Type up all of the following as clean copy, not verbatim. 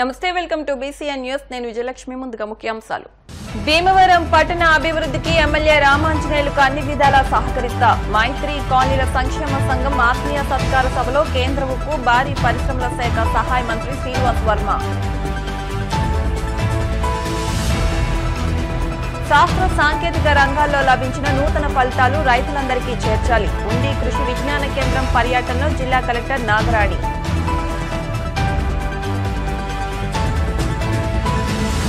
నమస్తే welcome to BCN news నేను విజయలక్ష్మి ముందుగా ముఖ్యాంశాలు భీమవరం పట్టణ అభివృద్ధికి ఎమ్మెల్యే రామాంజనేయులకు అన్ని విధాలా సహకరిస్తా మైత్రి కాలనీల సంక్షేమ సంఘం ఆత్మీయ సత్కార సభలో కేంద్ర ఉక్కు భారీ పరిశ్రమల శాఖ సహాయ మంత్రి శ్రీనివాస్ వర్మ శాస్త్ర సాంకేతిక రంగాల్లో లభించిన నూతన ఫలితాలు రైతులందరికీ చేర్చాలి ఉండి కృషి విజ్ఞాన కేంద్రం పర్యటనలో జిల్లా కలెక్టర్ నాగరాణి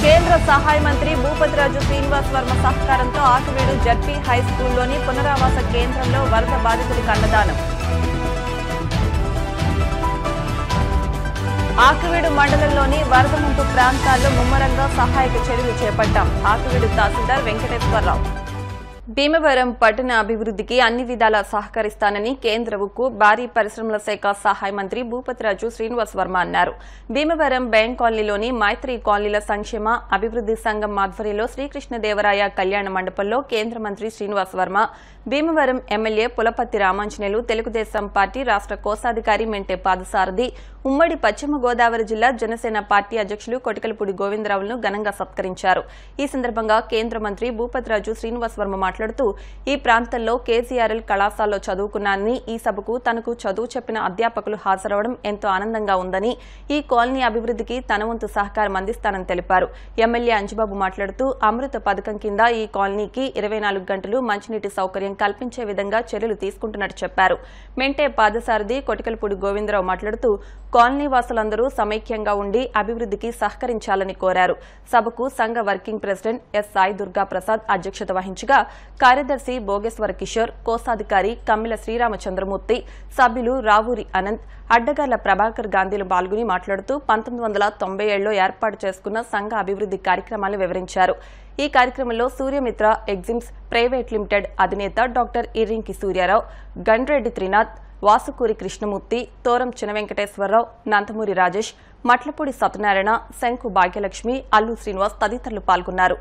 కేంద్ర సహాయ మంత్రి భూపతిరాజు శ్రీనివాస్ వర్మ సహకారంతో ఆకివీడు జడ్పీ హై స్కూల్లోని పునరావాస కేంద్రంలో వరద బాధితులకు అన్నదానం ఆకివీడు మండలంలోని వరద ముంపు ప్రాంతాల్లో ముమ్మరంగా సహాయక చర్యలు చేపట్టాం ఆకివీడు తహసీల్దార్ వెంకటేశ్వరరావు భీమవరం పట్టణ అభివృద్ధికి అన్ని విధాలా సహకరిస్తానని కేంద్ర ఉక్కు భారీ పరిశ్రమల శాఖ సహాయ మంత్రి భూపతిరాజు శ్రీనివాస్ వర్మ అన్నారు భీమవరం బ్యాంక్ కాలనీలోని మైత్రి కాలనీల సంక్షేమ అభివృద్ధి సంఘం ఆధ్వర్యంలో శ్రీకృష్ణదేవరాయ కళ్యాణ మండపంలో కేంద్ర మంత్రి శ్రీనివాస్ వర్మ భీమవరం ఎమ్మెల్యే పులపర్తి రామాంజనేయులు తెలుగుదేశం పార్టీ రాష్ట్ర కోశాధికారి మెంటే పాదసారథి ఉమ్మడి పశ్చిమ గోదావరి జిల్లా జనసేన పార్టీ అధ్యక్షులు కొటికలపూడి గోవిందరావులను ఘనంగా సత్కరించారు ఈ సందర్భంగా కేంద్ర మంత్రి భూపతిరాజు శ్రీనివాస్ వర్మ మాట్లాడుతూ ఈ ప్రాంతంలో కేసీఆర్ఎల్ కళాశాలలో చదువుకున్నానని ఈ సభకు తనకు చదువు చెప్పిన అధ్యాపకులు హాజరవడం ఎంతో ఆనందంగా ఉందని ఈ కాలనీ అభివృద్ధికి తన వంతు సహకారం అందిస్తానని తెలిపారు ఎమ్మెల్యే అంజుబాబు మాట్లాడుతూ అమృత పథకం కింద ఈ కాలనీకి 24 గంటలు మంచినీటి సౌకర్యం కల్పించే విధంగా చర్యలు తీసుకుంటున్నట్టు చెప్పారు మెంటే పాదసారథి కొటికలపూడి గోవిందరావు మాట్లాడుతూ కాలనీ వాసులందరూ సమైక్యంగా ఉండి అభివృద్ధికి సహకరించాలని కోరారు సభకు సంఘ working president S Sai Durga Prasad అధ్యక్షత వహించగా కార్యదర్శి భోగేశ్వర కిషోర్ కోశాధికారి కమ్మిల శ్రీరామచంద్రమూర్తి సభ్యులు రావూరి అనంత్ అడ్డగార్ల ప్రభాకర్ గాంధీలు పాల్గొని మాట్లాడుతూ 1997లో ఏర్పాటు చేసుకున్న సంఘ అభివృద్ధి కార్యక్రమాలను వివరించారు ఈ కార్యక్రమంలో సూర్యమిత్ర ఎగ్జిమ్స్ ప్రైవేట్ లిమిటెడ్ అధినేత డాక్టర్ ఇర్రింకి సూర్యారావు గండ్రెడ్డి త్రినాథ్ వాసుకూరి కృష్ణమూర్తి తోరం చినవెంకటేశ్వరరావు నందమూరి రాజేష్ మట్లపూడి సత్యనారాయణ శంకు భాగ్యలక్ష్మి అల్లు శ్రీనివాస్ తదితరులు పాల్గొన్నారు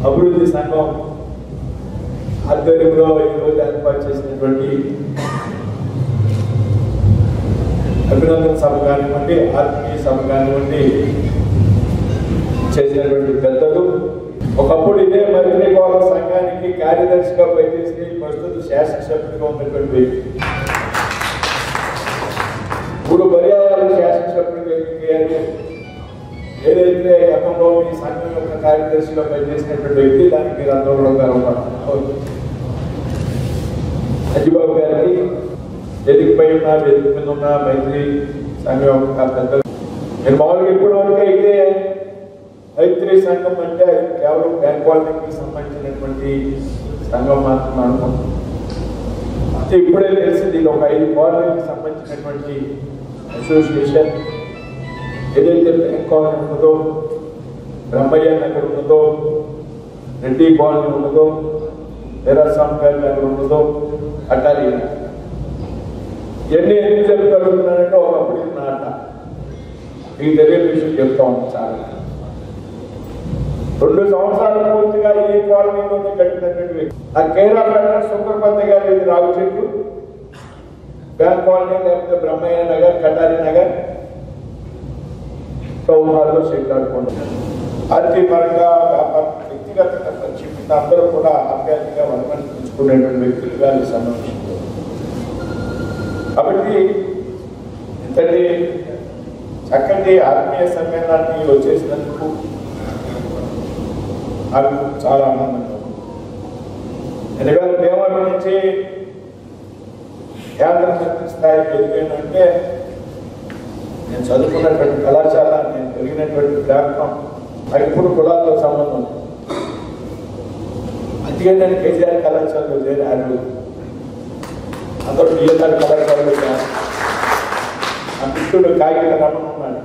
అభివృద్ధి సంఘం ఆధ్వర్యంలో ఈరోజు ఏర్పాటు చేసినటువంటి అభినందన సభ కానివ్వండి ఆత్మీయ సభ కానివ్వండి చేసినటువంటి పెద్దలు ఒకప్పుడు ఇదే మైత్రి కాలనీ సంఘానికి కార్యదర్శిగా పనిచేసి ప్రస్తుత శాసనసభ్యుడిగా ఉన్నటువంటి వ్యక్తి మూడు పర్యాయాలు శాసనసభ్యుడిగా ఎన్నికయ్యారు ఏదైతే గతంలో ఈ సంఘం యొక్క కార్యదర్శిగా పనిచేసినటువంటి వ్యక్తి దానికి మీరు అందరూ కూడా గర్వపడుతున్నారు అంజుబాబు గారికి వేదికపై ఉన్న వేదిక మీద ఉన్న మైత్రి సంఘం యొక్క పెద్దలు నేను మామూలుగా ఇప్పటి వరకు అయితే మైత్రి సంఘం అంటే కేవలం బ్యాంక్ కాలనీకి సంబంధించినటువంటి సంఘం మాత్రం అనుకుంటున్నాం అంటే ఇప్పుడే తెలిసింది ఇది ఒక 5 కాలనీకి సంబంధించినటువంటి అసోసియేషన్ ఏదైతే బ్యాంక్ కాలనీ ఉన్నదో బ్రహ్మయ్య నగర్ ఉన్నదో రెడ్డి కాలనీ ఉన్నదో వీరాస్వామి గారి నగర్ ఉన్నదో అట్టాలి ఇవన్నీ ఎందుకు జరుగుతున్నారంటే ఒకప్పుడు నాట మీకు తెలియని విషయం చెప్తా ఉంది చాలా 2 సంవత్సరాల పూర్తిగా ఈ కాలనీలోనే గడిపినటువంటి వ్యక్తి ఆ కేరా ప్రకారం శుక్రపతి గారు ఇది రావు చెట్టు బ్యాంక్ కాలనీ లేకపోతే బ్రహ్మయ్య నగర్ కటారి నగర్ టౌన్హాల్లో సెటిల్ ఆడుకుంటున్నారు ఆర్థిక పరంగా వ్యాపార వ్యక్తిగతంగా చెప్పిన అందరూ కూడా ఆప్యాయంగా వనమనిపించుకునేటువంటి వ్యక్తులుగా ఈ సమావేశంలో కాబట్టి ఇంతటి చక్కటి ఆత్మీయ సమ్మేళనాన్ని వచ్చేసినందుకు నాకు చాలా ఆనందంగా ఉంది. ఎందుకంటే భీమవరం నుంచి కేంద్ర మంత్రి స్థాయికి ఎదిగానంటే నేను చదువుకున్నటువంటి కళాశాల, నేను పెరిగినటువంటి ప్రాంతం, నాకు ఇప్పుడు కులాలతో సంబంధం ఉంది. అందుకే నేను కేసీఆర్ కళాశాలలో చేరాను, అందరూ బిఎల్ఆర్ కళాశాలలో చేరాను. ఆ మిత్రుడు కాగిత రమణ ఉన్నాడు,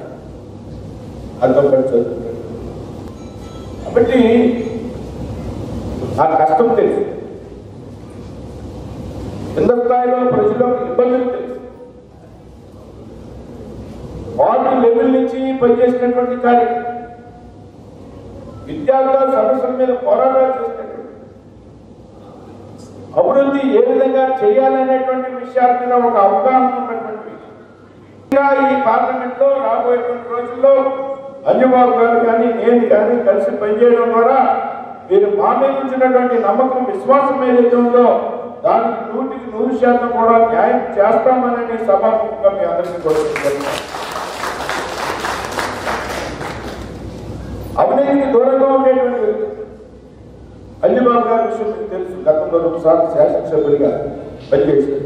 అర్థం పడి చదువుకుంటాడు. కాబట్టి ఆ కష్టం తెలుసు, కింద స్థాయిలో ప్రజలకు ఇబ్బందులు తెలుసు. వార్డు లెవెల్ నుంచి పనిచేసినటువంటి కార్యక్రమం, విద్యార్థుల సమస్యల మీద పోరాటాలు చేసినటువంటి, అభివృద్ధి ఏ విధంగా చేయాలనేటువంటి విషయాల మీద ఒక అవగాహన ఉన్నటువంటి ఈ పార్లమెంట్ లో రాబోయేటువంటి రోజుల్లో అంజబాబు గారు కానీ నేను కానీ కలిసి పనిచేయడం ద్వారా మీరు మా మీద ఉంచినటువంటి నమ్మకం, విశ్వాసం ఏదైతే ఉందో దానికి 100% కూడా న్యాయం చేస్తామని సభాముఖంగా మీ అందరికీ కూడా అవినీతికి దూరంగా ఉండేటువంటి వ్యక్తి అంజబాబు గారి విషయం మీకు తెలుసు. గతంలో 2 సార్లు శాసనసభ్యుడిగా పనిచేశారు.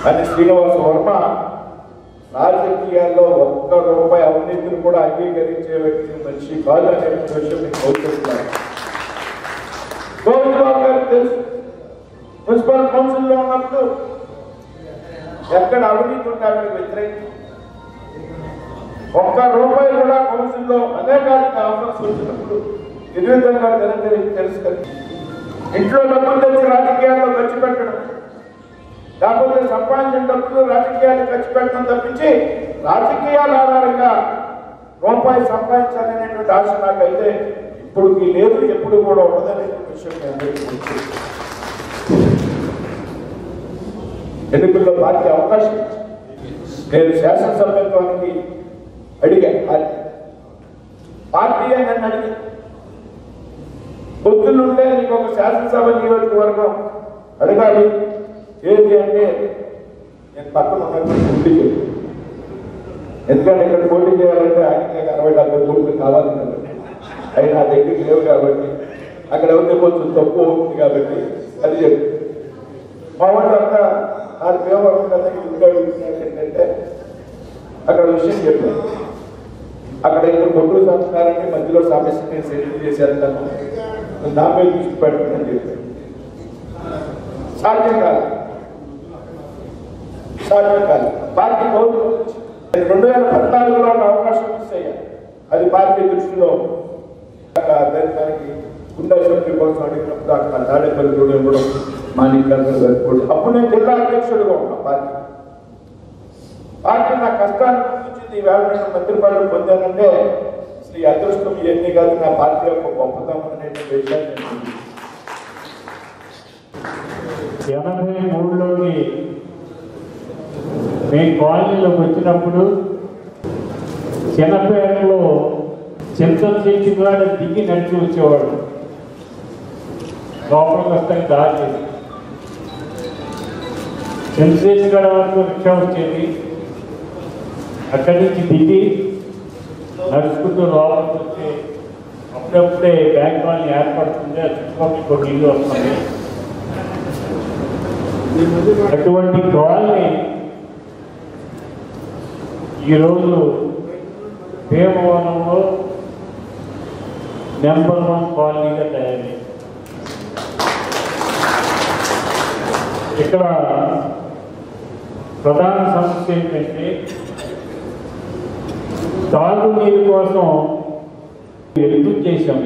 అని శ్రీనివాస వర్మ రాజకీయాల్లో ₹1 అవినీతిని కూడా అంగీకరించే వ్యక్తి మనిషి కాదు అనే విషయం మీకు గౌరవిస్తున్నారు. గోవిందబాబు గారికి తెలుసు, మున్సిపల్ కౌన్సిల్లో ఉన్నప్పుడు ఎక్కడ అవినీతి ఉంటే అక్కడికి వ్యతిరేకం. ₹1 కూడా కౌన్సిల్లో అనేకానికి ఆఫర్స్ వచ్చినప్పుడు నిర్విధంగా తెలుసు కదా. ఇంట్లో డబ్బులు తెచ్చి రాజకీయాల్లో ఖర్చు పెట్టడం, లేకపోతే సంపాదించిన డబ్బులు రాజకీయాలు ఖర్చు పెట్టడం తప్పించి రాజకీయాల ఆధారంగా రూపాయి సంపాదించాలనేటువంటి ఆశ నాకైతే ఇప్పుడుకి లేదు, ఎప్పుడు కూడా ఉండదనే విషయం ఎన్నికల్లో పార్టీ అవకాశం నేను శాసనసభ్యత్వానికి అడిగా. పార్టీ నన్ను అడిగి పొద్దున్నుంటే నీకు ఒక శాసనసభ నియోజకవర్గం అడగాలి ఏది అంటే నేను పక్కన ఉన్నటువంటి పోటీ చేయాలి. ఎందుకంటే ఇక్కడ పోటీ చేయాలంటే ఆయనకే 60-70 కోట్లు కావాలి కాబట్టి, అవి నా దగ్గరికి లేవు కాబట్టి, అక్కడ ఉంటే కొంచెం తక్కువ అవుతుంది కాబట్టి అది చెప్పి మా వాళ్ళు అంతా నాకు భీమవరం కదా ఏంటంటే అక్కడ విషయం చెప్పాను. అక్కడ ఇక్కడ కొట్టుకు సంస్కారాన్ని మధ్యలో సమస్య నేను సెటిల్ చేసేస్తాను, నా మీద దృష్టి పెట్టమని చెప్పాను. సాధ్యం కాదు. పార్టీ గౌరవం 2014లో ఉన్న అవకాశం మిస్ అయ్యాను. అది పార్టీ దృష్టిలో దానికి గుండా అసెంబ్లీ కోసం అడిగినప్పుడు అక్కడ తాడేపల్లి కూడా ఇవ్వడం మాణిక్యాలు సరిపోదు. అప్పుడు నేను జిల్లా అధ్యక్షుడిగా ఉన్నా. పార్టీ నా కష్టాన్ని గుర్తించింది. ఈవేళ నేను మంత్రి పదవి పొందానంటే శ్రీ అదృష్టం ఇవన్నీ కాదు, నా పార్టీ యొక్క గొప్పతనం అనేటువంటి విషయాన్ని 83లోకి మేము కాలనీలోకి వచ్చినప్పుడు చిన్నపేటలో చింతల చెట్టు కూడా దిగి నడిచి వచ్చేవాడు. లోపలికి వస్తాయి దారి చింతచేసి గడ వరకు రిక్షా వచ్చేది. అక్కడి నుంచి దిగి నడుచుకుంటూ లోపలికి వచ్చి అప్పుడప్పుడే బ్యాంక్ కాలనీ ఏర్పడుతుంది. ఆ చుట్టుపక్కల కొన్ని ఇల్లు వస్తుంది. అటువంటి కాలనీ ఈరోజు భీమవరంలో నెంబర్ 1 కాలనీగా తయారైంది. ఇక్కడ ప్రధాన సమస్య ఏంటంటే తాగునీరు కోసం యుద్ధం చేశాం.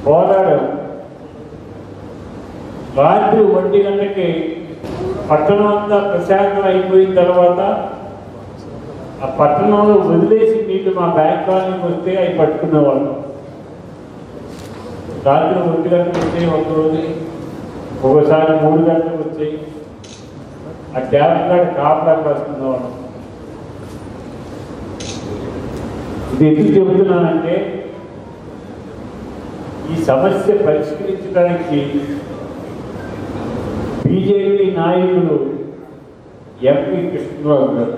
పోరాడాం. రాత్రి 1 గంటకి పట్టణం అంతా ప్రశాంతం అయిపోయిన తర్వాత ఆ పట్టణంలో వదిలేసి నీళ్ళు మా బ్యాంక్ కాలనీకి వస్తే అవి పట్టుకునేవాళ్ళం. రాత్రి 1 గంటలకు వచ్చాయి ఒకరోజు, ఒకసారి 3 గంటలకు వచ్చాయి. ఆ ట్యాప్ కాడ కాపలాకి వస్తున్నవాళ్ళం. ఇది ఎందుకు చెబుతున్నానంటే ఈ సమస్య పరిష్కరించడానికి బీజేపీ నాయకులు ఎంపీ కృష్ణరావు గారు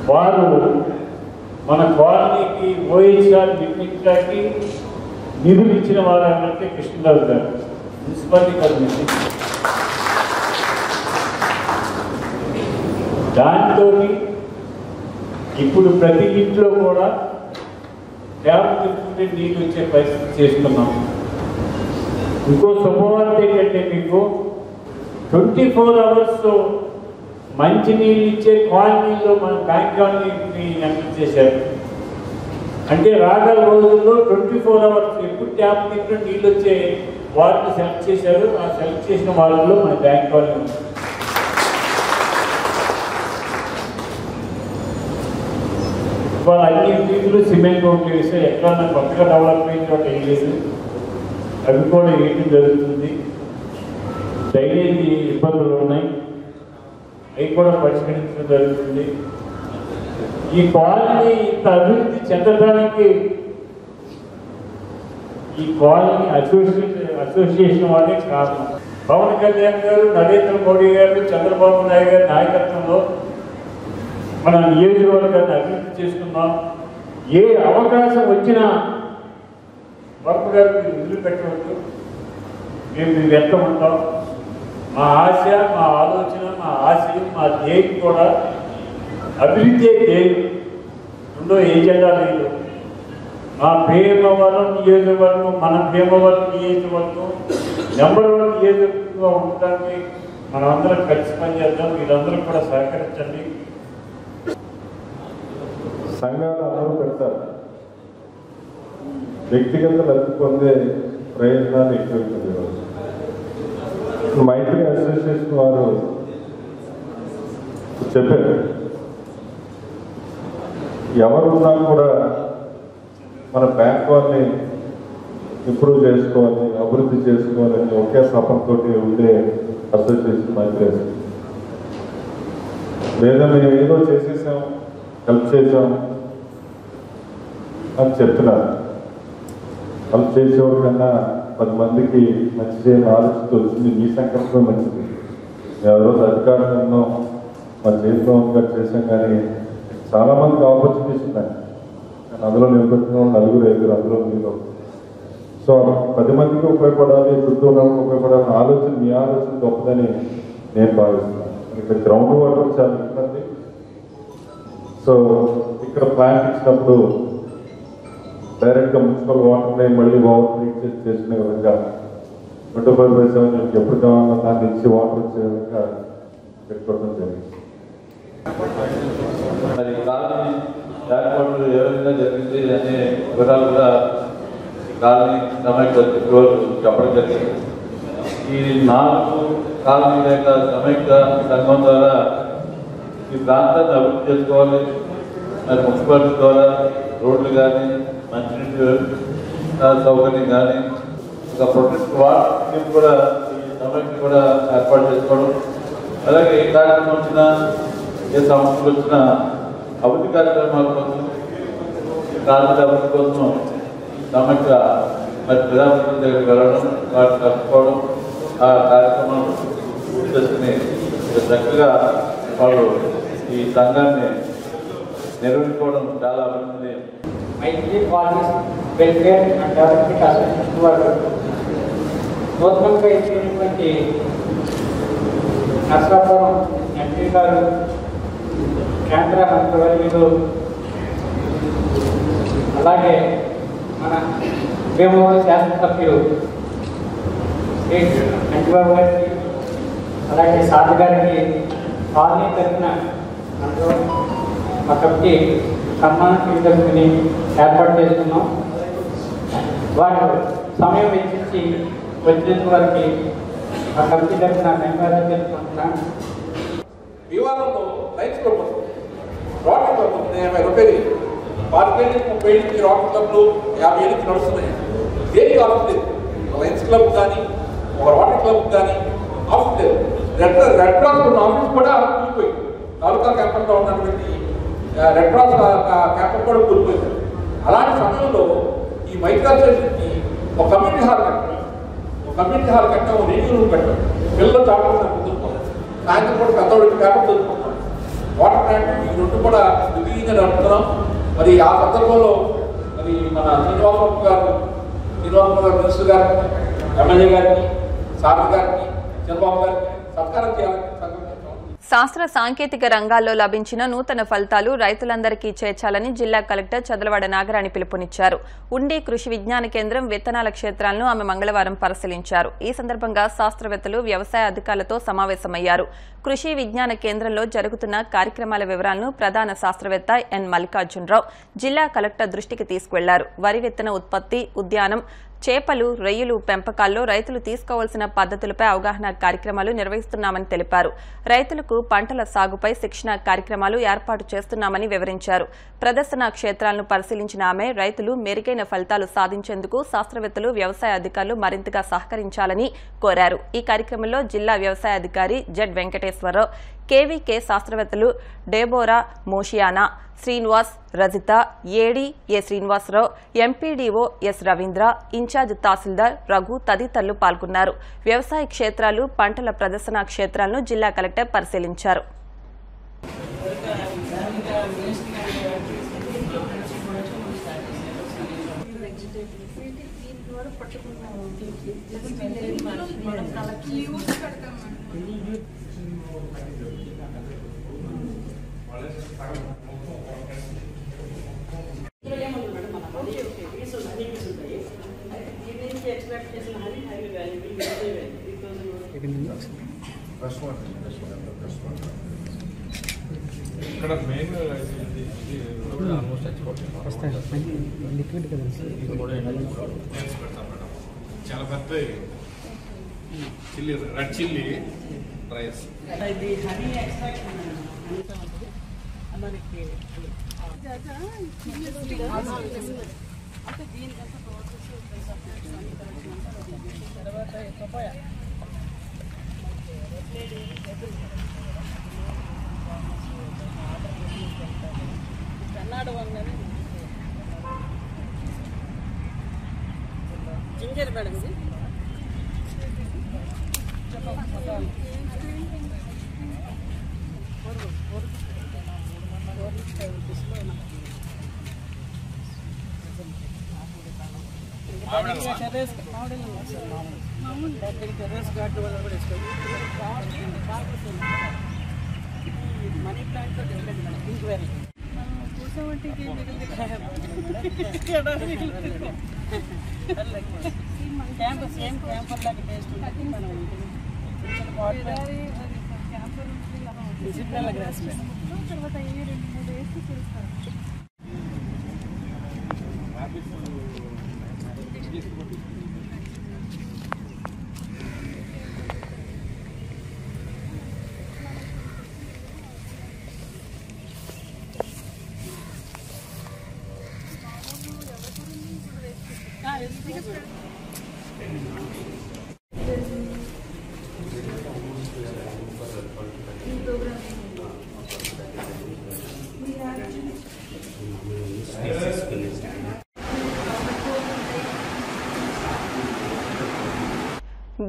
వారు మన కాలనీకి ఓఎస్ఆర్ నిర్మించడానికి నిధులు ఇచ్చిన వారు అంటే కృష్ణరాజు గారు, మున్సిపాలిటీ కమిషన్. దాంతో ఇప్పుడు ప్రతి ఇంట్లో కూడా ట్యాప్ తిప్పుకుంటే నీళ్ళు వచ్చే పరిస్థితి చేసుకున్నాం. ఇంకో శుభవార్త ఏంటంటే మీకు 24 hours మంచి నీళ్ళు ఇచ్చే కాలనీలో మన బ్యాంక్ కాలనీని ఎంటర్ చేశారు. అంటే రాగల రోజుల్లో 24 hours ఎప్పుడు ట్యాప్ తింటే నీళ్ళు వచ్చే వారిని సెలెక్ట్ చేశారు. ఆ సెలెక్ట్ చేసిన వాళ్ళలో మన బ్యాంక్ కాలనీ ఉంది. ఇవాళ అన్ని వీధులు సిమెంట్ రోడ్లు వేస్తే ఎక్కడన్నా కొత్తగా డెవలప్మెంట్ చోట వేయలేదు. అవి కూడా వేయడం జరుగుతుంది. డ్రైనేజీ ఇబ్బందులు ఉన్నాయి, అవి కూడా పరిష్కరించడం జరుగుతుంది. ఈ కాలనీ ఇంత అభివృద్ధి చెందడానికి ఈ కాలనీ అసోసియేషన్ వాళ్ళే కారణం. పవన్ కళ్యాణ్ గారు, నరేంద్ర మోడీ గారు, చంద్రబాబు నాయుడు గారి నాయకత్వంలో మన నియోజకవర్గాన్ని అభివృద్ధి చేసుకున్నాం. ఏ అవకాశం వచ్చినా వర్మ గారికి నిధులు పెట్టవద్దు, మేము మీ వెంట ఉంటాం. మా ఆశ, మా ఆలోచన, మా ఆశయం, మా ధ్యేయం కూడా అభివృద్ధి ధ్యేయం. రెండో ఏజెండా లేదు. మా భీమవరం నియోజకవర్గం, మన భీమవరం నియోజకవర్గం నెంబర్ 1 నియోజకవర్గంగా ఉండడానికి మనం అందరం కలిసి పనిచేద్దాం. మీరందరూ కూడా సహకరించండి. సంఘాలు అందరూ పెడతారు, వ్యక్తిగత లబ్ధి పొందే ప్రయోజనాలు ఎక్కువ ఉంటుంది. మైత్రి అసోసియేషన్ వారు చెప్పారు, ఎవరున్నా కూడా మన బ్యాంక్ వాళ్ళని ఇంప్రూవ్ చేసుకోవాలి, అభివృద్ధి చేసుకోవాలని ఒకే తపంతోటి ఉండే అసోసియేషన్ మైత్రి అసోసియేషన్. లేదా మేము ఏదో చేసేసాం, హెల్ప్ చేసాం అని చెప్తున్నారు. హెల్ప్ చేసేవాడి కన్నా 10 మందికి మంచి చేయని ఆలోచన వచ్చింది. మీ సంకల్పమే మంచిది. ఎవరో అధికారంలో మన జయప్రభు చేసాం, కానీ చాలామందికి ఆపర్చునిటీస్ ఉన్నాయి. అందులో నిలబెట్టిన 4-5 అందులో మీరు. సో 10 మందికి ఉపయోగపడాలి, చుట్టూ ఉన్నప్పుడు ఉపయోగపడాలని ఆలోచన, మీ ఆలోచన గొప్పదని నేను భావిస్తున్నాను. ఇక్కడ గ్రౌండ్ వాటర్ చాలా ఇబ్బంది. సో ఇక్కడ ప్లాంట్ ఇచ్చినప్పుడు డైరెక్ట్గా మున్సిపల్ వాటర్ని మళ్ళీ ఓవర్ ట్రీట్ చేసుకునే విధంగా 25/7 ఎప్పుడు కావాలన్నా దాన్ని ఇచ్చి వాటర్ వచ్చే విధంగా పెట్టుకోవడం జరిగింది. మరి కాలనీ ఏర్పాటు ఏ విధంగా జరిగింది అనే వివరాలు కూడా ఈ కాలనీ సమైక్య చెప్పడం జరిగింది. ఈ 4 కాలనీ లేక సమైక్య సంఘం ద్వారా ఈ ప్రాంతాన్ని అభివృద్ధి చేసుకోవాలి. మరి మున్సిపాలిటీ ద్వారా రోడ్లు కానీ, మంచినీటి సౌకర్యం కానీ, ఒక ప్రొటెక్ట్ వాటర్ స్కీమ్ కూడా ఈ సమైక్య కూడా ఏర్పాటు చేసుకోవడం. అలాగే ఏ కార్యక్రమం వచ్చినా, ఏ సమస్యలు వచ్చినా అభివృద్ధి కార్యక్రమాల కోసం, రాజకీయ అభివృద్ధి కోసం సమైక్య మరి ప్రధానమంత్రి దగ్గరికి వెళ్ళడం, వాటిని కలుపుకోవడం, ఆ కార్యక్రమాలు పూర్తి చేసుకుని చక్కగా వాళ్ళు ఈ సంఘాన్ని నిర్వహించుకోవడం చాలా అభివృద్ధి. Maitri colonies welfare and development association వారు నూతనంగా ఇచ్చినటువంటి నర్సాపురం ఎంపీ గారు, కేంద్ర మంత్రివర్యులు, అలాగే మన భీమవరం శాసనసభ్యులు శ్రీ అంజబాబు గారికి, అలాగే సాధు గారికి కాలనీ తరఫున మా కమిటీ సన్మానం తీసుకుని ఏర్పాటు చేసుకున్నాం. వారు సమయం వెచ్చించి వచ్చినందుకు వారికి మా కమిటీ తరఫున ధన్యవాదాలు తెలుసుకుంటున్నాను. వివాదంలో లైన్స్ క్లబ్ రోటరీ క్లబ్ 50 రూపాయలు, 25-30 నుంచి రోటరీ క్లబ్లు 50 ఏళ్ళకి నడుస్తున్నాయి. దేనికి ఆఫీస్ లేదు. ఒక లైన్స్ క్లబ్ కానీ, ఒక రోటరీ క్లబ్ కానీ ఆఫీస్ లేదు. రెడ్ క్రాస్ ఉన్న ఆఫీస్ కూడా కూలిపోయింది. తాలూకా క్యాంపస్లో ఉన్నటువంటి రెడ్ క్రాస్ క్యాంపస్ కూడా కూలిపోయింది. అలాంటి సమయంలో ఈ మైత్రి అసోసియేషన్కి ఒక కమ్యూనిటీ హాల్ కట్టాం. ఒక రీడింగ్ రూమ్ పెట్టాం. పిల్లలు చాలా చదువుకుంటాం. సాయంత్రం కూడా పెద్దవాడికి పేపర్ చదువుకుంటాం. వాటర్ ప్లాంట్ ఈ 2 కూడా దిగ్విజయంగా నడుపుతున్నాం. మరి ఆ సందర్భంలో మరి మన శ్రీనివాసరావు గారు మినిస్టర్ గారికి, ఎమ్మెల్యే గారికి, సారథి గారికి, చంద్రబాబు గారికి సత్కారం చేయాలని శాస్త్ర సాంకేతిక రంగాల్లో లభించిన నూతన ఫలితాలు రైతులందరికీ చేర్చాలని జిల్లా కలెక్టర్ చదలవాడ నాగరాణి పిలుపునిచ్చారు. ఉండి కృషి విజ్ఞాన కేంద్రం విత్తనాల క్షేత్రాలను ఆమె మంగళవారం పరిశీలించారు. ఈ సందర్భంగా శాస్త్రవేత్తలు, వ్యవసాయ అధికారులతో సమావేశమయ్యారు. కృషి విజ్ఞాన కేంద్రంలో జరుగుతున్న కార్యక్రమాల వివరాలను ప్రధాన శాస్త్రవేత్త ఎన్ మల్లికార్జునరావు జిల్లా కలెక్టర్ దృష్టికి తీసుకువెళ్లారు. వరి విత్తన ఉత్పత్తి, ఉద్యానం, చేపలు, రొయ్యలు పెంపకాల్లో రైతులు తీసుకోవాల్సిన పద్ధతులపై అవగాహన కార్యక్రమాలు నిర్వహిస్తున్నామని తెలిపారు. రైతులకు పంటల సాగుపై శిక్షణ కార్యక్రమాలు ఏర్పాటు చేస్తున్నామని వివరించారు. ప్రదర్శన క్షేత్రాలను పరిశీలించిన ఆమె రైతులు మెరుగైన ఫలితాలు సాధించేందుకు శాస్త్రవేత్తలు, వ్యవసాయ అధికారులు మరింతగా సహకరించాలని కోరారు. ఈ కార్యక్రమంలో జిల్లా వ్యవసాయ అధికారి జెడ్ వెంకటేశ్వరరావు, కేవీకే శాస్త్రవేత్తలు డేబోరా మోషియానా, Srinivas, Rajitha, AD A Srinivasarao, MPDO S Ravindra, incharge tahsildar Raghu తదితరులు పాల్గొన్నారు. వ్యవసాయ క్షేత్రాలు, పంటల ప్రదర్శన క్షేత్రాలను జిల్లా కలెక్టర్ పరిశీలించారు. ఇక్కడ మెయిన్ ఆల్మోస్ట్ లిక్విడ్ కదా చాలా పెద్ద చిల్లీ, రెడ్ చిల్లీ రైస్. ఇది హనీ ఎక్స్ట్రాక్ట్ మనకి తర్వాత పపాయ కర్ణాటక వంగని జింజర్ మేడం ఇది టెర్రస్ గార్డు వల్ల కూడా money plant different madam, pink variety camper, same camper లాగా టేస్ట్ ఉంటుంది. మనం డిసిప్లిన్ గ్రాస్ తర్వాత 2-3 వేసి చేస్తారు.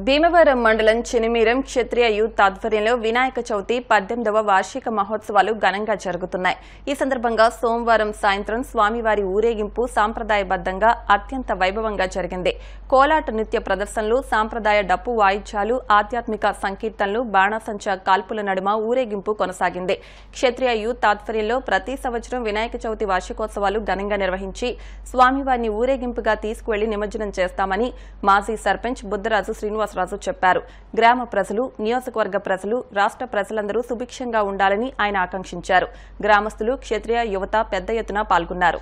భీమవరం మండలం చినిమీరం క్షత్రియ యూత్ ఆధ్వర్యంలో వినాయక చవితి 18వ వార్షిక మహోత్సవాలు ఘనంగా జరుగుతున్నాయి. ఈ సందర్భంగా సోమవారం సాయంత్రం స్వామివారి ఊరేగింపు సాంప్రదాయబద్దంగా అత్యంత వైభవంగా జరిగింది. కోలాట నృత్య ప్రదర్శనలు, సాంప్రదాయ డప్పు వాయిద్యాలు, ఆధ్యాత్మిక సంకీర్తనలు, బాణాసంచా కాల్పుల నడుమ ఊరేగింపు కొనసాగింది. క్షత్రియ యూత్ ఆధ్వర్యంలో ప్రతి సంవత్సరం వినాయక చవితి వార్షికోత్సవాలు ఘనంగా నిర్వహించి స్వామివారిని ఊరేగింపుగా తీసుకువెళ్లి నిమజ్జనం చేస్తామని మాజీ సర్పంచ్ బుద్దరాజు శ్రీనివాసరావు చెప్పారు. గ్రామ ప్రజలు, నియోజకవర్గ ప్రజలు, రాష్ట్ర ప్రజలందరూ సుభిక్షంగా ఉండాలని ఆయన ఆకాంక్షించారు. గ్రామస్తులు, క్షత్రియ యువత పెద్ద ఎత్తున పాల్గొన్నారు.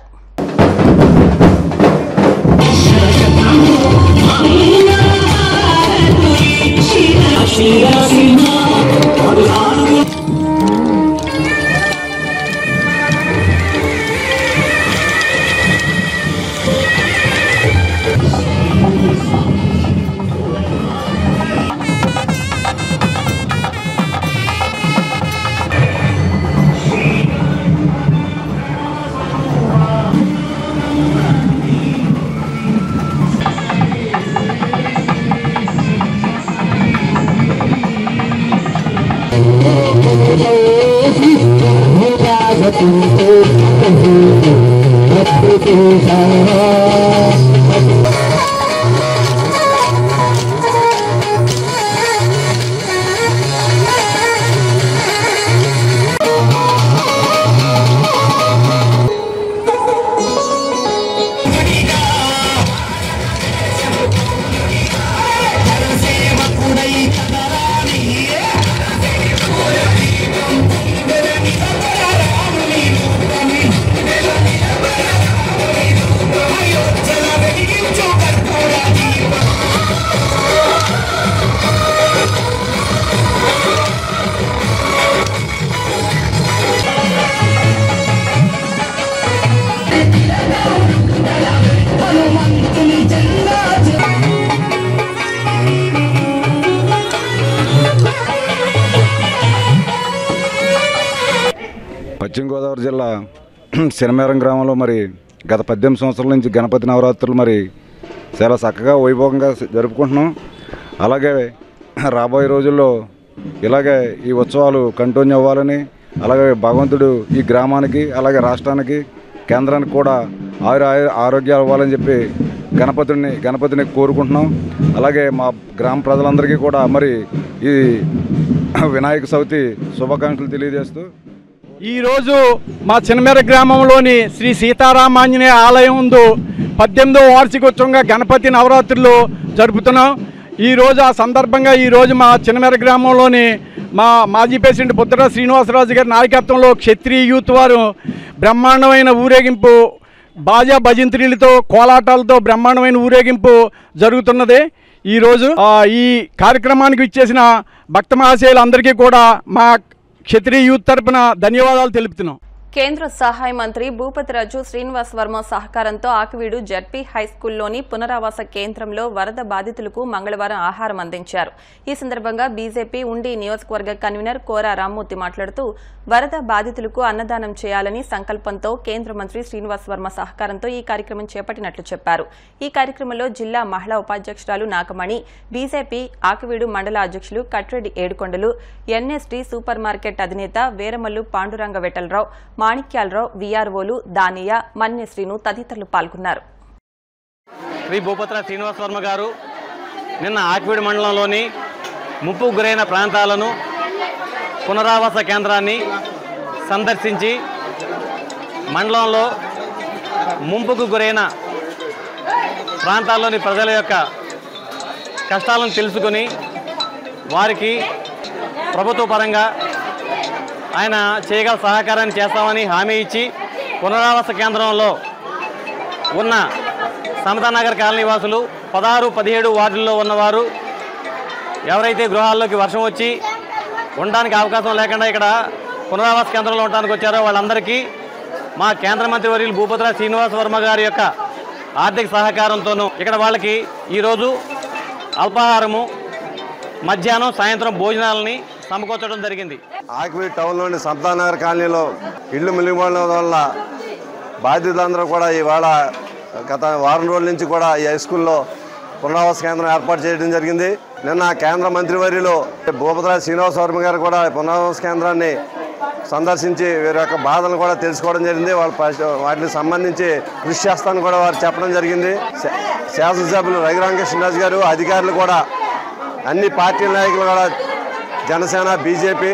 పశ్చిమ గోదావరి జిల్లా సిరిమేరం గ్రామంలో మరి గత 18 సంవత్సరాల నుంచి గణపతి నవరాత్రులు మరి చాలా చక్కగా వైభవంగా జరుపుకుంటున్నాం. అలాగే రాబోయే రోజుల్లో ఇలాగే ఈ ఉత్సవాలు కంటిన్యూ అవ్వాలని, అలాగే భగవంతుడు ఈ గ్రామానికి అలాగే రాష్ట్రానికి కేంద్రానికి కూడా ఆరోగ్యాలు ఇవ్వాలని చెప్పి గణపతిని కోరుకుంటున్నాం. అలాగే మా గ్రామ ప్రజలందరికీ కూడా మరి ఈ వినాయక చవితి శుభాకాంక్షలు తెలియజేస్తూ ఈరోజు మా చిన్నమేర గ్రామంలోని శ్రీ సీతారామాంజనేయ ఆలయం ముందు 18వ వార్షికోత్సవంగా గణపతి నవరాత్రులు జరుపుతున్నాం. ఈరోజు ఆ సందర్భంగా ఈరోజు మా చిన్నమేర గ్రామంలోని మా మాజీ ప్రెసిడెంట్ పుత్ర శ్రీనివాసరాజు గారి నాయకత్వంలో క్షత్రియ యూత్ వారు బ్రహ్మాండమైన ఊరేగింపు బాజా భజంత్రీలతో కోలాటాలతో బ్రహ్మాండమైన ఊరేగింపు జరుగుతున్నది. ఈరోజు ఈ కార్యక్రమానికి ఇచ్చేసిన భక్త మహాశయులందరికీ కూడా మా క్షత్రియ యూత్ తరపున ధన్యవాదాలు తెలుపుతున్నాం. కేంద్ర సహాయ మంత్రి భూపతిరాజు శ్రీనివాస్ వర్మ సహకారంతో ఆకివీడు జడ్పీ హైస్కూల్లోని పునరావాస కేంద్రంలో వరద బాధితులకు మంగళవారం ఆహారం అందించారు. ఈ సందర్భంగా బీజేపీ ఉండి నియోజకవర్గ కన్వీనర్ కోరా రామ్మూర్తి మాట్లాడుతూ వరద బాధితులకు అన్నదానం చేయాలని సంకల్పంతో కేంద్ర మంత్రి శ్రీనివాస్ వర్మ సహకారంతో ఈ కార్యక్రమం చేపట్టినట్లు చెప్పారు. ఈ కార్యక్రమంలో జిల్లా మహిళా ఉపాధ్యక్షురాలు నాగమణి, బీజేపీ ఆకివీడు మండల అధ్యక్షులు కట్రెడ్డి ఏడుకొండలు, ఎన్ఎస్టీ సూపర్ మార్కెట్ అధినేత వీరమల్లు పాండురంగ వెటలరావు, మాణిక్యాలరావు, వీఆర్ఓలు దానియ, మన్యశ్రీను తదితరులు పాల్గొన్నారు. శ్రీ భూపతిరాజు శ్రీనివాస్ వర్మ గారు నిన్న ఆకివీడు మండలంలోని ముప్పుకు గురైన ప్రాంతాలను పునరావాస కేంద్రాన్ని సందర్శించి మండలంలో ముంపుకు గురైన ప్రాంతాల్లోని ప్రజల యొక్క కష్టాలను తెలుసుకొని వారికి ప్రభుత్వ పరంగా ఆయన చేయగల సహకారాన్ని చేస్తామని హామీ ఇచ్చి పునరావాస కేంద్రంలో ఉన్న సమతానగర్ కాలనీ వాసులు 16, 17 వార్డుల్లో ఉన్నవారు ఎవరైతే గృహాల్లోకి వర్షం వచ్చి ఉండడానికి అవకాశం లేకుండా ఇక్కడ పునరావాస కేంద్రంలో ఉండడానికి వచ్చారో వాళ్ళందరికీ మా కేంద్ర మంత్రి వర్యులు భూపతిరాజు శ్రీనివాస్ వర్మ గారి యొక్క ఆర్థిక సహకారంతోనూ ఇక్కడ వాళ్ళకి ఈరోజు అల్పాహారము, మధ్యాహ్నం, సాయంత్రం భోజనాలని సమకూర్చడం జరిగింది. ఆకివీడు టౌన్లోని సమతానగర్ కాలనీలో ఇళ్లు మునిగిపోవడం వల్ల బాధితులందరూ కూడా ఇవాళ గత వారం రోజుల నుంచి కూడా ఈ హై స్కూల్లో పునరావాస కేంద్రం ఏర్పాటు చేయడం జరిగింది. నిన్న కేంద్ర మంత్రివర్యులు భూపతిరాజు శ్రీనివాస్ వర్మ గారు కూడా పునరావాస కేంద్రాన్ని సందర్శించి వీరి యొక్క బాధలను కూడా తెలుసుకోవడం జరిగింది. వాటికి సంబంధించి కృషి చేస్తానని కూడా వారు చెప్పడం జరిగింది. శాసనసభ్యులు రఘురామకృష్ణరాజు గారు, అధికారులు కూడా, అన్ని పార్టీల నాయకులు కూడా, జనసేన, బీజేపీ,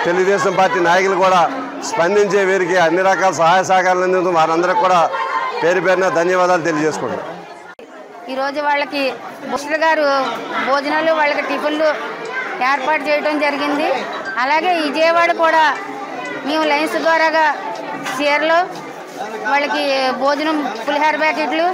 తెలుగుదేశం పార్టీ నాయకులు కూడా స్పందించి వీరికి అన్ని రకాల సహాయ సహకారాలు అందించడం వారందరికీ కూడా పేరు పేరున ధన్యవాదాలు తెలియజేసుకుంటారు. ఈరోజు వాళ్ళకి బుస్టర్ గారు భోజనాలు, వాళ్ళకి టిఫిన్లు ఏర్పాటు చేయడం జరిగింది. అలాగే విజయవాడ కూడా మేము లైన్స్ ద్వారాగా చీరలు, వాళ్ళకి భోజనం, పులిహోర ప్యాకెట్లు,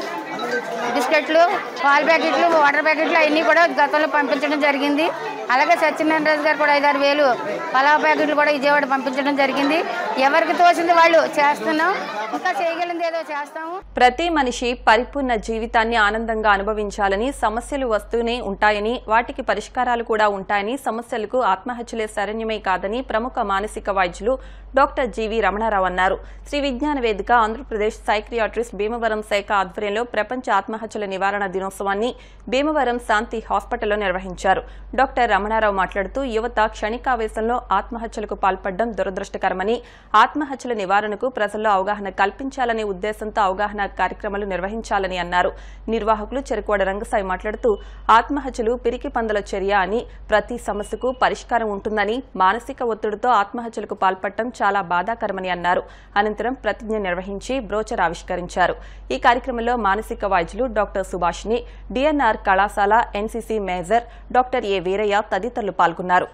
బిస్కెట్లు, పాల ప్యాకెట్లు, వాటర్ ప్యాకెట్లు అవన్నీ కూడా గతంలో పంపించడం జరిగింది. అలాగే సత్యనారాయణ రాజు గారు కూడా 5-6 వేలు పలావ్ ప్యాకెట్లు కూడా విజయవాడ పంపించడం జరిగింది. ఎవరికి తోచింది వాళ్ళు చేస్తున్నాం, ఇంకా చేయగలిగింది ఏదో చేస్తాము. ప్రతి మనిషి పరిపూర్ణ జీవితాన్ని ఆనందంగా అనుభవించాలని, సమస్యలు వస్తూనే ఉంటాయని, వాటికి పరిష్కారాలు కూడా ఉంటాయని, సమస్యలకు ఆత్మహత్యలే శరణ్యమే కాదని ప్రముఖ మానసిక వైద్యులు డాక్టర్ జీవీ రమణారావు అన్నారు. శ్రీ విజ్ఞాన వేదిక ఆంధ్రప్రదేశ్ సైక్రియాట్రిస్ట్ భీమవరం శాఖ ఆధ్వర్యంలో ప్రపంచ ఆత్మహత్యల నివారణ దినోత్సవాన్ని భీమవరం శాంతి హాస్పిటల్లో నిర్వహించారు. డాక్టర్ రమణారావు మాట్లాడుతూ యువత క్షణికావేశంలో ఆత్మహత్యలకు పాల్పడడం దురదృష్టకరమని, ఆత్మహత్యల నివారణకు ప్రజల్లో అవగాహన కల్పించాలనే ఉద్దేశంతో అవగాహన కార్యక్రమాలు నిర్వహించాలని అన్నారు. నిర్వాహకులు చెరుకువాడ రంగసాయి మాట్లాడుతూ ఆత్మహత్యలు పిరికి పందల చర్య అని, ప్రతి సమస్యకు పరిష్కారం ఉంటుందని, మానసిక ఒత్తిడితో ఆత్మహత్యలకు పాల్పడటం చాలా బాధాకరమని అన్నారు. అనంతరం ప్రతిజ్ఞ నిర్వహించి బ్రోచర్ ఆవిష్కరించారు. ఈ కార్యక్రమంలో మానసిక వైద్యులు డాక్టర్ సుభాషిణి, డిఎన్ఆర్ కళాశాల NCC major doctor A Veeraiah తదితరులు పాల్గొన్నారు.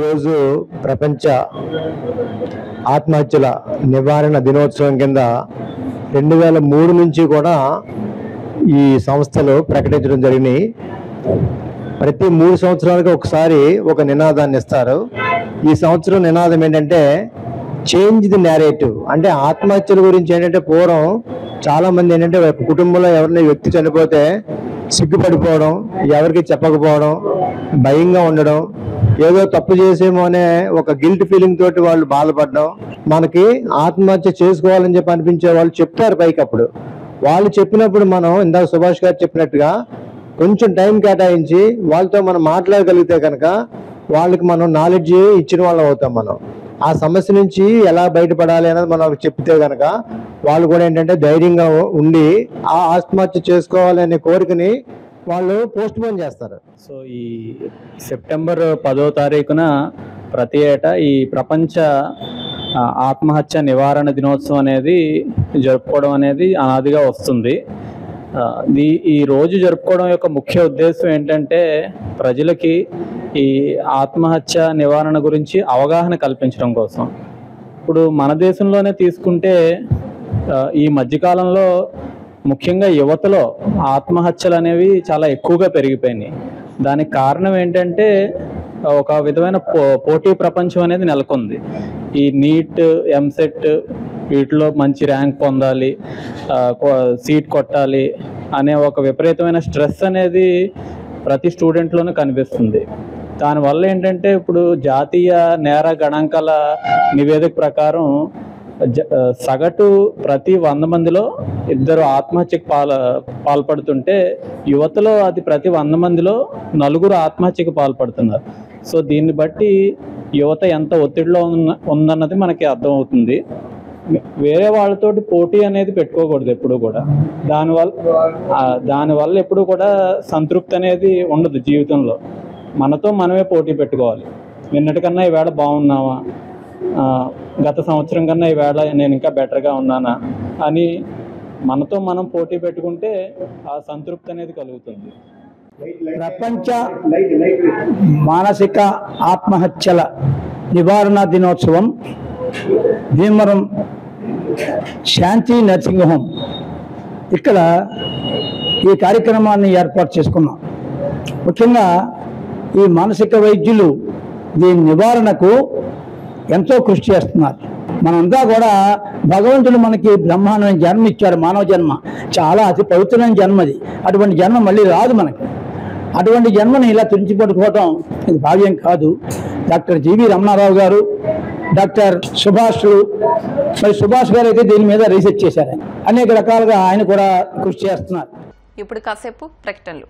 రోజు ప్రపంచ ఆత్మహత్యల నివారణ దినోత్సవం కింద 2003 నుంచి కూడా ఈ సంస్థలు ప్రకటించడం జరిగినాయి. ప్రతి 3 సంవత్సరాలకు ఒకసారి ఒక నినాదాన్ని ఇస్తారు. ఈ సంవత్సరం నినాదం ఏంటంటే చేంజ్ ది నేరేటివ్. అంటే ఆత్మహత్యల గురించి ఏంటంటే పూర్వం చాలా మంది ఏంటంటే కుటుంబంలో ఎవరైనా వ్యక్తి చనిపోతే సిగ్గుపడిపోవడం, ఎవరికి చెప్పకపోవడం, భయంగా ఉండడం, ఏదో తప్పు చేసేమో అనే ఒక గిల్ట్ ఫీలింగ్ తోటి వాళ్ళు బాధపడడం, మనకి ఆత్మహత్య చేసుకోవాలని చెప్పి అనిపించే వాళ్ళు చెప్తారు పైకి. అప్పుడు వాళ్ళు చెప్పినప్పుడు మనం ఇందాక సుభాష్ గారు చెప్పినట్టుగా కొంచెం టైం కేటాయించి వాళ్ళతో మనం మాట్లాడగలిగితే కనుక వాళ్ళకి మనం నాలెడ్జ్ ఇచ్చిన వాళ్ళం అవుతాం. మనం ఆ సమస్య నుంచి ఎలా బయటపడాలి అనేది మనం చెప్తే కనుక వాళ్ళు కూడా ఏంటంటే ధైర్యంగా ఉండి ఆ ఆత్మహత్య చేసుకోవాలనే కోరికని వాళ్ళు పోస్ట్ పోన్ చేస్తారు. సో ఈ సెప్టెంబర్ 10వ తారీఖున ప్రతి ఏటా ఈ ప్రపంచ ఆత్మహత్య నివారణ దినోత్సవం అనేది జరుపుకోవడం అనేది అనాదిగా వస్తుంది. ఈ రోజు జరుపుకోవడం యొక్క ముఖ్య ఉద్దేశం ఏంటంటే ప్రజలకి ఈ ఆత్మహత్య నివారణ గురించి అవగాహన కల్పించడం కోసం. ఇప్పుడు మన దేశంలోనే తీసుకుంటే ఈ మధ్యకాలంలో ముఖ్యంగా యువతలో ఆత్మహత్యలు అనేవి చాలా ఎక్కువగా పెరిగిపోయినాయి. దానికి కారణం ఏంటంటే ఒక విధమైన పోటీ ప్రపంచం అనేది నెలకొంది. ఈ నీట్, ఎంసెట్ వీటిలో మంచి ర్యాంక్ పొందాలి, సీట్ కొట్టాలి అనే ఒక విపరీతమైన స్ట్రెస్ అనేది ప్రతి స్టూడెంట్లోనూ కనిపిస్తుంది. దానివల్ల ఏంటంటే ఇప్పుడు జాతీయ నేర గణాంకాల నివేదిక ప్రకారం సగటు ప్రతి 100 మందిలో 2 ఆత్మహత్యకు పాల్పడుతుంటే యువతలో అది ప్రతి 100 మందిలో 4 ఆత్మహత్యకు పాల్పడుతున్నారు. సో దీన్ని బట్టి యువత ఎంత ఒత్తిడిలో ఉందన్నది మనకి అర్థమవుతుంది. వేరే వాళ్ళతోటి పోటీ అనేది పెట్టుకోకూడదు ఎప్పుడు కూడా. దానివల్ల ఎప్పుడు కూడా సంతృప్తి అనేది ఉండదు జీవితంలో. మనతో మనమే పోటీ పెట్టుకోవాలి. నిన్నటికన్నా ఈవేళ బాగున్నావా, గత సంవత్సరం కన్నా ఈవేళ నేను ఇంకా బెటర్గా ఉన్నానా అని మనతో మనం పోటీ పెట్టుకుంటే ఆ సంతృప్తి అనేది కలుగుతుంది. ప్రపంచ మానసిక ఆత్మహత్యల నివారణ దినోత్సవం భీమవరం శాంతి నర్సింగ్ హోమ్ ఇక్కడ ఈ కార్యక్రమాన్ని ఏర్పాటు చేసుకున్నాం. ముఖ్యంగా ఈ మానసిక వైద్యులు దీని నివారణకు ఎంతో కృషి చేస్తున్నారు. మనంతా కూడా భగవంతుడు మనకి బ్రహ్మాండమైన జన్మ ఇచ్చాడు. మానవ జన్మ చాలా అతి పవిత్రమైన జన్మది. అటువంటి జన్మ మళ్ళీ రాదు మనకి. అటువంటి జన్మని ఇలా తుడిచిపెట్టుకోవటం ఇది భావ్యం కాదు. డాక్టర్ జీవి రమణారావు గారు, డాక్టర్ సుభాష్ గారు అయితే దీని మీద రీసెర్చ్ చేశారు. అనేక రకాలుగా ఆయన కూడా కృషి చేస్తున్నారు. ఇప్పుడు కాసేపు ప్రకటనలు.